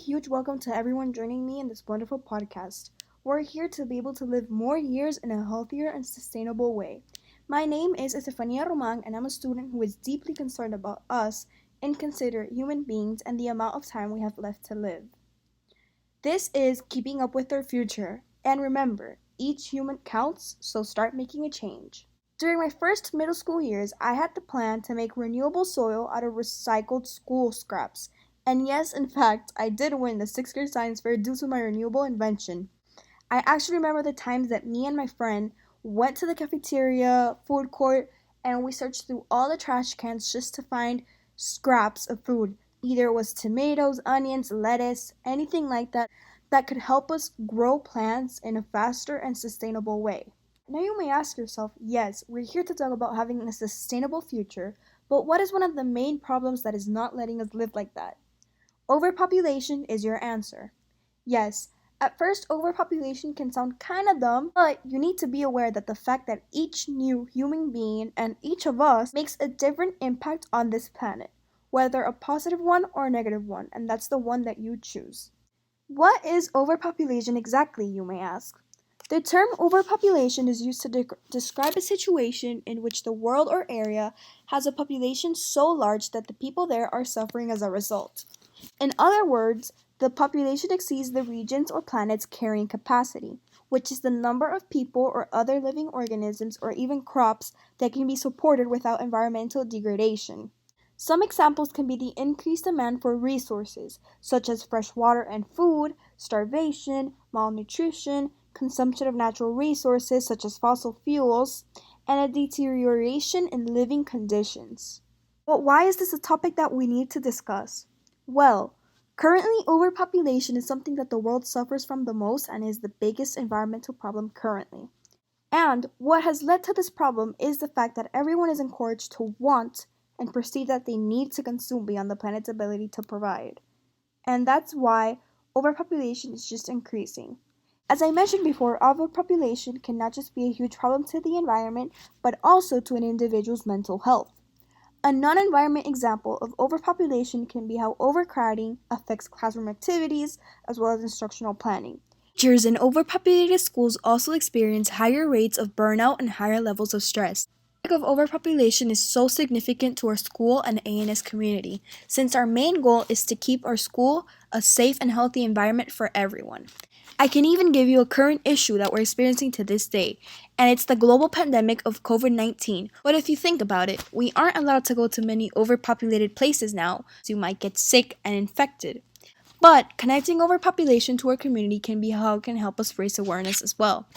huge welcome to everyone joining me in this wonderful podcast. We're here to be able to live more years in a healthier and sustainable way. My name is Estefani Roma, and I'm a student who is deeply concerned about us and consider human beings and the amount of time we have left to live. This is keeping up with our future, and remember, each human counts, so start making a change. During my first middle school years, I had the plan to make renewable soil out of recycled school scraps. And yes, in fact, I did win the 6th grade science fair due to my renewable invention. I actually remember the times that me and my friend went to the cafeteria, food court, and we searched through all the trash cans just to find scraps of food. Either it was tomatoes, onions, lettuce, anything like that that could help us grow plants in a faster and sustainable way. Now you may ask yourself, yes, we're here to talk about having a sustainable future, but what is one of the main problems that is not letting us live like that? Overpopulation is your answer. Yes, at first overpopulation can sound kinda dumb, but you need to be aware that the fact that each new human being and each of us makes a different impact on this planet, whether a positive one or a negative one, and that's the one that you choose. What is overpopulation exactly, you may ask? The term overpopulation is used to describe a situation in which the world or area has a population so large that the people there are suffering as a result. In other words, the population exceeds the region's or planet's carrying capacity, which is the number of people or other living organisms or even crops that can be supported without environmental degradation. Some examples can be the increased demand for resources, such as fresh water and food, starvation, malnutrition, consumption of natural resources such as fossil fuels, and a deterioration in living conditions. But why is this a topic that we need to discuss? Well, currently overpopulation is something that the world suffers from the most and is the biggest environmental problem currently. And what has led to this problem is the fact that everyone is encouraged to want and perceive that they need to consume beyond the planet's ability to provide. And that's why overpopulation is just increasing. As I mentioned before, overpopulation can not just be a huge problem to the environment, but also to an individual's mental health. A non-environment example of overpopulation can be how overcrowding affects classroom activities as well as instructional planning. Teachers in overpopulated schools also experience higher rates of burnout and higher levels of stress. The topic of overpopulation is so significant to our school and ANS community, since our main goal is to keep our school a safe and healthy environment for everyone. I can even give you a current issue that we're experiencing to this day, and it's the global pandemic of COVID-19. But if you think about it, we aren't allowed to go to many overpopulated places now, so you might get sick and infected. But connecting overpopulation to our community can be how it can help us raise awareness as well.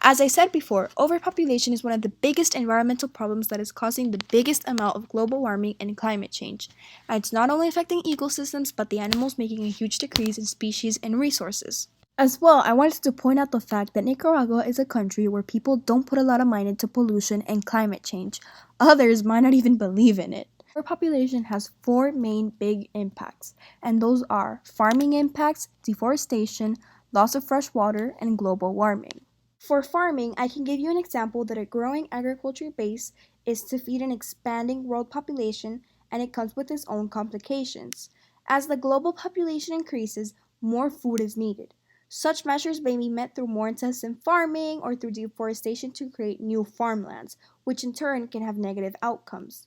As I said before, overpopulation is one of the biggest environmental problems that is causing the biggest amount of global warming and climate change. And it's not only affecting ecosystems, but the animals making a huge decrease in species and resources. As well, I wanted to point out the fact that Nicaragua is a country where people don't put a lot of mind into pollution and climate change. Others might not even believe in it. Overpopulation has 4 main big impacts, and those are farming impacts, deforestation, loss of fresh water, and global warming. For farming, I can give you an example that a growing agriculture base is to feed an expanding world population, and it comes with its own complications. As the global population increases, more food is needed. Such measures may be met through more intensive farming or through deforestation to create new farmlands, which in turn can have negative outcomes.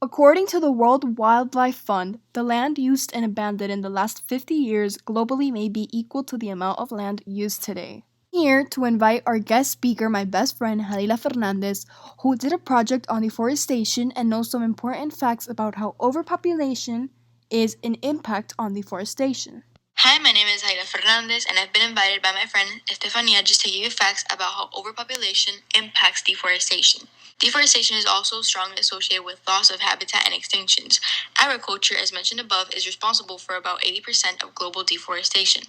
According to the World Wildlife Fund, the land used and abandoned in the last 50 years globally may be equal to the amount of land used today. Here to invite our guest speaker, my best friend, Jalila Fernandez, who did a project on deforestation and knows some important facts about how overpopulation is an impact on deforestation. Hi, my name is Jalila Fernandez, and I've been invited by my friend Estefani just to give you facts about how overpopulation impacts deforestation. Deforestation is also strongly associated with loss of habitat and extinctions. Agriculture, as mentioned above, is responsible for about 80% of global deforestation.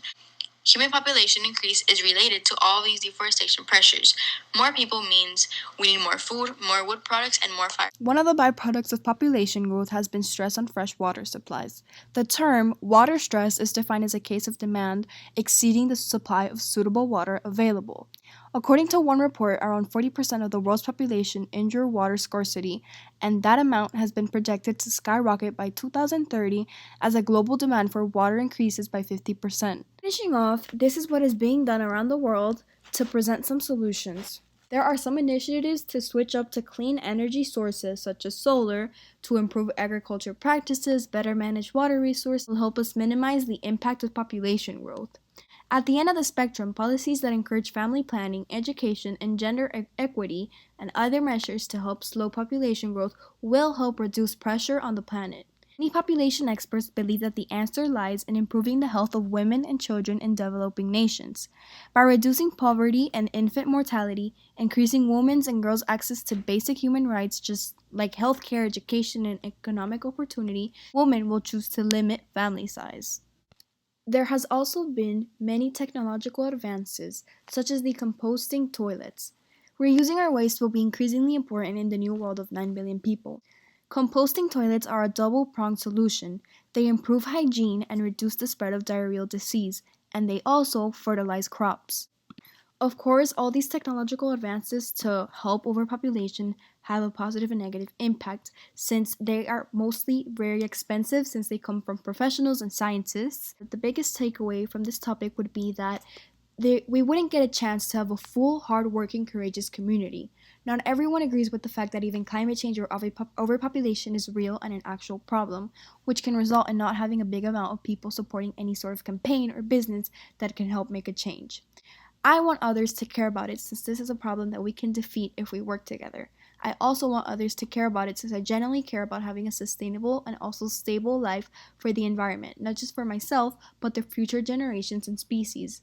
Human population increase is related to all these deforestation pressures. More people means we need more food, more wood products, and more fire. One of the byproducts of population growth has been stress on fresh water supplies. The term water stress is defined as a case of demand exceeding the supply of suitable water available. According to one report, around 40% of the world's population endure water scarcity, and that amount has been projected to skyrocket by 2030 as a global demand for water increases by 50%. Finishing off, this is what is being done around the world to present some solutions. There are some initiatives to switch up to clean energy sources such as solar to improve agriculture practices, better manage water resources, will help us minimize the impact of population growth. At the end of the spectrum, policies that encourage family planning, education, and gender equity, and other measures to help slow population growth will help reduce pressure on the planet. Many population experts believe that the answer lies in improving the health of women and children in developing nations. By reducing poverty and infant mortality, increasing women's and girls' access to basic human rights, just like healthcare, education, and economic opportunity, women will choose to limit family size. There has also been many technological advances, such as the composting toilets. Reusing our waste will be increasingly important in the new world of 9 billion people. Composting toilets are a double-pronged solution. They improve hygiene and reduce the spread of diarrheal disease, and they also fertilize crops. Of course, all these technological advances to help overpopulation have a positive and negative impact since they are mostly very expensive since they come from professionals and scientists. The biggest takeaway from this topic would be that we wouldn't get a chance to have a full, hardworking, courageous community. Not everyone agrees with the fact that even climate change or overpopulation is real and an actual problem, which can result in not having a big amount of people supporting any sort of campaign or business that can help make a change. I want others to care about it since this is a problem that we can defeat if we work together. I also want others to care about it since I genuinely care about having a sustainable and also stable life for the environment, not just for myself, but the future generations and species.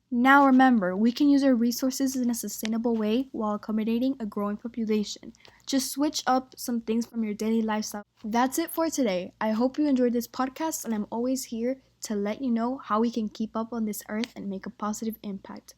Now remember, we can use our resources in a sustainable way while accommodating a growing population. Just switch up some things from your daily lifestyle. That's it for today. I hope you enjoyed this podcast, and I'm always here to let you know how we can keep up on this earth and make a positive impact.